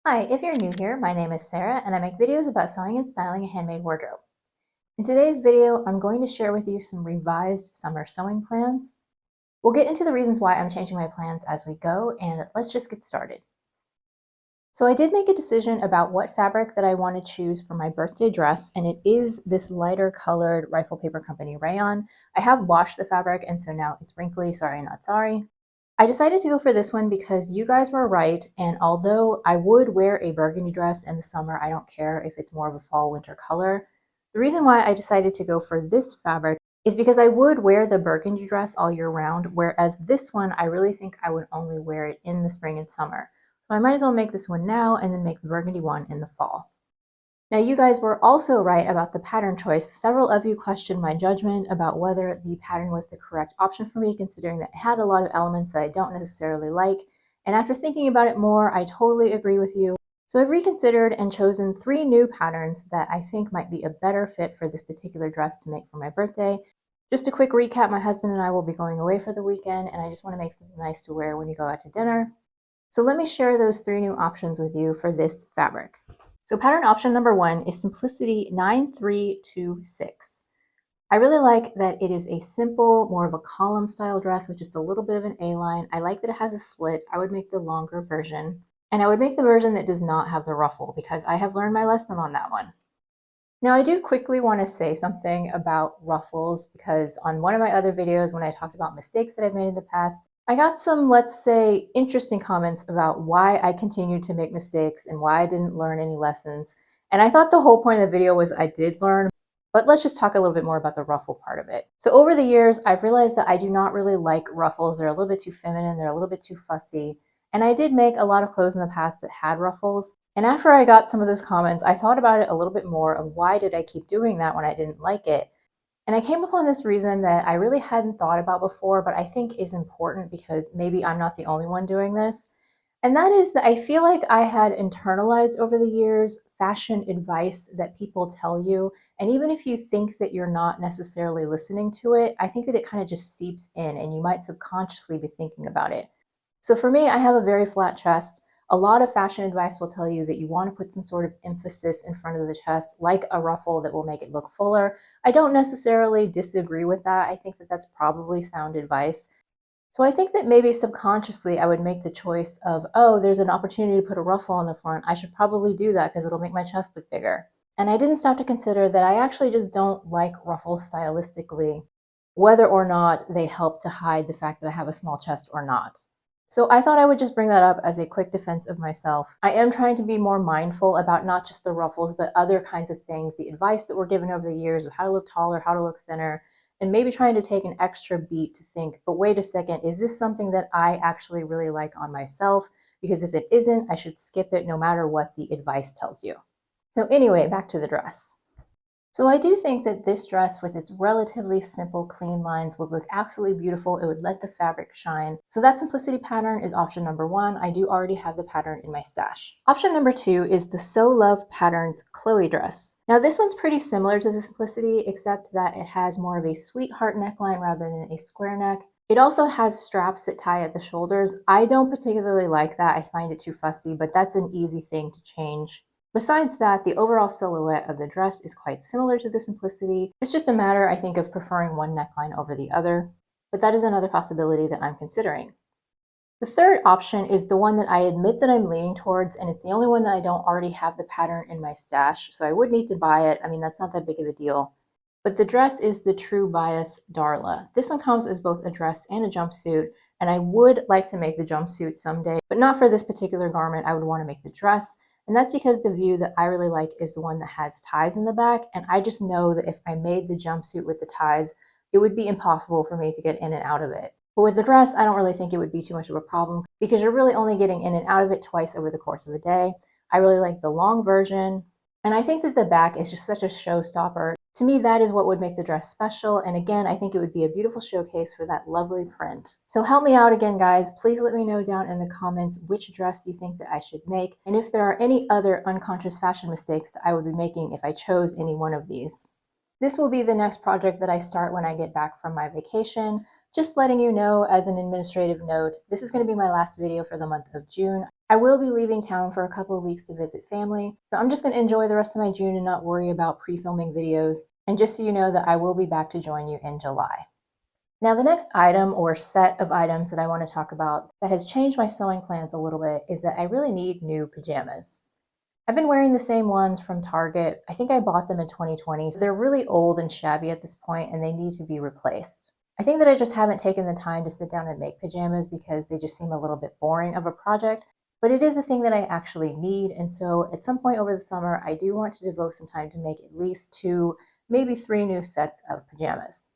Hi, if you're new here, my name is Sarah and I make videos about sewing and styling a handmade wardrobe. In today's video, I'm going to share with you some revised summer sewing plans. We'll get into the reasons why I'm changing my plans as we go, and let's just get started. So I did make a decision about what fabric that I want to choose for my birthday dress, and it is this lighter colored Rifle Paper Company rayon. I have washed the fabric, and so now it's wrinkly, sorry not sorry. I decided to go for this one because you guys were right, and although I would wear a burgundy dress in the summer, I don't care if it's more of a fall winter color. The reason why I decided to go for this fabric is because I would wear the burgundy dress all year round, whereas this one I really think I would only wear it in the spring and summer. So I might as well make this one now and then make the burgundy one in the fall. Now, you guys were also right about the pattern choice. Several of you questioned my judgment about whether the pattern was the correct option for me, considering that it had a lot of elements that I don't necessarily like. And after thinking about it more, I totally agree with you. So I've reconsidered and chosen 3 new patterns that I think might be a better fit for this particular dress to make for my birthday. Just a quick recap, my husband and I will be going away for the weekend, and I just want to make something nice to wear when you go out to dinner. So let me share those 3 new options with you for this fabric. So pattern option number 1 is Simplicity 9326. I really like that it is a simple, more of a column style dress with just a little bit of an A-line. I like that it has a slit. I would make the longer version. And I would make the version that does not have the ruffle because I have learned my lesson on that one. Now I do quickly want to say something about ruffles because on one of my other videos when I talked about mistakes that I've made in the past, I got some, let's say, interesting comments about why I continued to make mistakes and why I didn't learn any lessons. And I thought the whole point of the video was I did learn, but let's just talk a little bit more about the ruffle part of it. So over the years, I've realized that I do not really like ruffles. They're a little bit too feminine. They're a little bit too fussy. And I did make a lot of clothes in the past that had ruffles. And after I got some of those comments, I thought about it a little bit more of why did I keep doing that when I didn't like it? And I came upon this reason that I really hadn't thought about before, but I think is important because maybe I'm not the only one doing this. And that is that I feel like I had internalized over the years fashion advice that people tell you. And even if you think that you're not necessarily listening to it, I think that it kind of just seeps in and you might subconsciously be thinking about it. So for me, I have a very flat chest. A lot of fashion advice will tell you that you want to put some sort of emphasis in front of the chest, like a ruffle that will make it look fuller. I don't necessarily disagree with that. I think that that's probably sound advice. So I think that maybe subconsciously I would make the choice of, oh, there's an opportunity to put a ruffle on the front. I should probably do that because it'll make my chest look bigger. And I didn't stop to consider that I actually just don't like ruffles stylistically, whether or not they help to hide the fact that I have a small chest or not. So I thought I would just bring that up as a quick defense of myself. I am trying to be more mindful about not just the ruffles, but other kinds of things, the advice that we're given over the years of how to look taller, how to look thinner, and maybe trying to take an extra beat to think, but wait a second, is this something that I actually really like on myself? Because if it isn't, I should skip it no matter what the advice tells you. So anyway, back to the dress. So I do think that this dress with its relatively simple clean lines would look absolutely beautiful. It would let the fabric shine. So that simplicity pattern is option number 1. I do already have the pattern in my stash. Option number 2 is the So Love Patterns Chloe dress. Now this one's pretty similar to the simplicity except that it has more of a sweetheart neckline rather than a square neck. It also has straps that tie at the shoulders. I don't particularly like that. I find it too fussy, but that's an easy thing to change. Besides that, the overall silhouette of the dress is quite similar to the simplicity. It's just a matter, I think, of preferring one neckline over the other, but that is another possibility that I'm considering. The third option is the one that I admit that I'm leaning towards, and it's the only one that I don't already have the pattern in my stash, so I would need to buy it. I mean, that's not that big of a deal. But the dress is the True Bias Darla. This one comes as both a dress and a jumpsuit, and I would like to make the jumpsuit someday, but not for this particular garment. I would want to make the dress. And that's because the view that I really like is the one that has ties in the back. And I just know that if I made the jumpsuit with the ties, it would be impossible for me to get in and out of it. But with the dress, I don't really think it would be too much of a problem because you're really only getting in and out of it twice over the course of a day. I really like the long version. And I think that the back is just such a showstopper. To me, that is what would make the dress special. And again, I think it would be a beautiful showcase for that lovely print. So help me out again, guys. Please let me know down in the comments which dress you think that I should make. And if there are any other unconscious fashion mistakes that I would be making if I chose any one of these. This will be the next project that I start when I get back from my vacation. Just letting you know as an administrative note, this is going to be my last video for the month of June. I will be leaving town for a couple of weeks to visit family, so I'm just going to enjoy the rest of my June and not worry about pre-filming videos. And just so you know that I will be back to join you in July. Now, the next item or set of items that I want to talk about that has changed my sewing plans a little bit is that I really need new pajamas. I've been wearing the same ones from Target. I think I bought them in 2020. So they're really old and shabby at this point, and they need to be replaced. I think that I just haven't taken the time to sit down and make pajamas because they just seem a little bit boring of a project, but it is the thing that I actually need. And so at some point over the summer, I do want to devote some time to make at least 2, maybe 3 new sets of pajamas.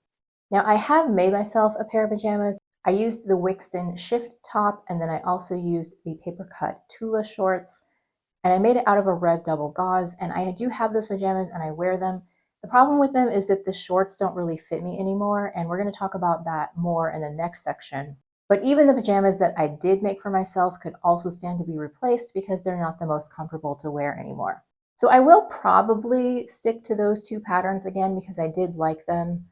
Now, I have made myself a pair of pajamas. I used the Wiksten Shift top, and then I also used the paper cut Tula shorts, and I made it out of a red double gauze, and I do have those pajamas and I wear them. The problem with them is that the shorts don't really fit me anymore, and we're going to talk about that more in the next section. But even the pajamas that I did make for myself could also stand to be replaced because they're not the most comfortable to wear anymore. So I will probably stick to those 2 patterns again because I did like them.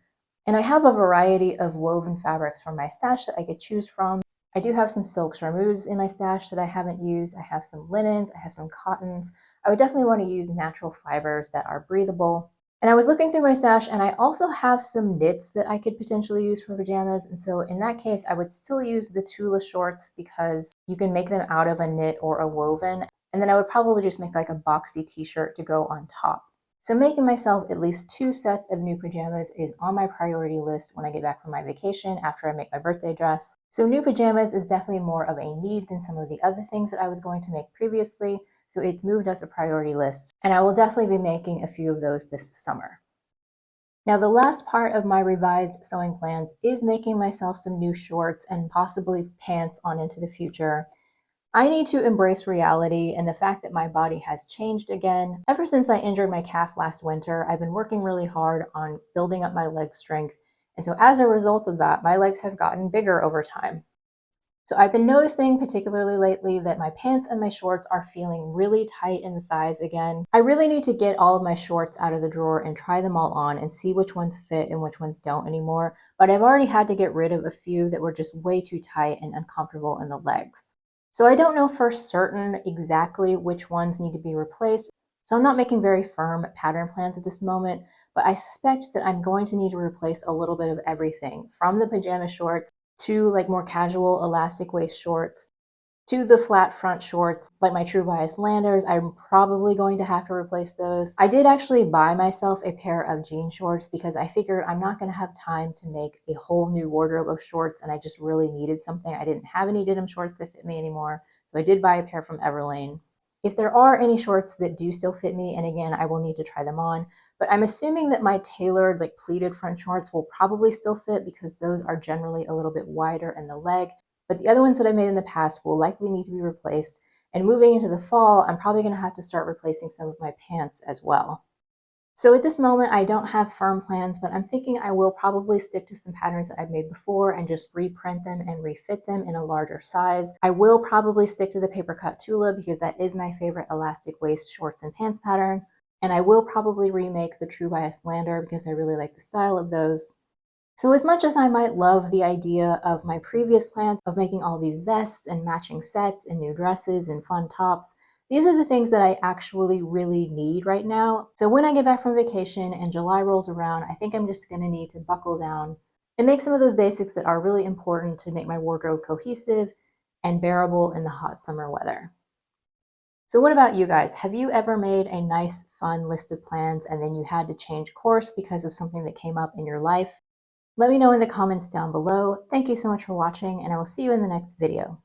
And I have a variety of woven fabrics from my stash that I could choose from. I do have some silk charmeuse in my stash that I haven't used. I have some linens, I have some cottons. I would definitely want to use natural fibers that are breathable. And I was looking through my stash, and I also have some knits that I could potentially use for pajamas. And so in that case, I would still use the Tula shorts because you can make them out of a knit or a woven. And then I would probably just make like a boxy t-shirt to go on top. So making myself at least 2 sets of new pajamas is on my priority list when I get back from my vacation after I make my birthday dress. So new pajamas is definitely more of a need than some of the other things that I was going to make previously. So it's moved up the priority list, and I will definitely be making a few of those this summer. Now, the last part of my revised sewing plans is making myself some new shorts and possibly pants on into the future. I need to embrace reality and the fact that my body has changed again. Ever since I injured my calf last winter, I've been working really hard on building up my leg strength. And so as a result of that, my legs have gotten bigger over time. So I've been noticing, particularly lately, that my pants and my shorts are feeling really tight in the thighs again. I really need to get all of my shorts out of the drawer and try them all on and see which ones fit and which ones don't anymore. But I've already had to get rid of a few that were just way too tight and uncomfortable in the legs. So I don't know for certain exactly which ones need to be replaced, so I'm not making very firm pattern plans at this moment, but I suspect that I'm going to need to replace a little bit of everything, from the pajama shorts to like more casual elastic waist shorts, to the flat front shorts, like my True Bias Landers. I'm probably going to have to replace those. I did actually buy myself a pair of jean shorts because I figured I'm not going to have time to make a whole new wardrobe of shorts, and I just really needed something. I didn't have any denim shorts that fit me anymore, so I did buy a pair from Everlane. If there are any shorts that do still fit me, and again, I will need to try them on, but I'm assuming that my tailored, like pleated front shorts will probably still fit because those are generally a little bit wider in the leg. But the other ones that I made in the past will likely need to be replaced. And moving into the fall, I'm probably going to have to start replacing some of my pants as well. So at this moment, I don't have firm plans, but I'm thinking I will probably stick to some patterns that I've made before and just reprint them and refit them in a larger size. I will probably stick to the paper cut Tula because that is my favorite elastic waist shorts and pants pattern. And I will probably remake the True Bias Lander because I really like the style of those. So as much as I might love the idea of my previous plans of making all these vests and matching sets and new dresses and fun tops, these are the things that I actually really need right now. So when I get back from vacation and July rolls around, I think I'm just going to need to buckle down and make some of those basics that are really important to make my wardrobe cohesive and bearable in the hot summer weather. So what about you guys? Have you ever made a nice, fun list of plans and then you had to change course because of something that came up in your life? Let me know in the comments down below. Thank you so much for watching, and I will see you in the next video.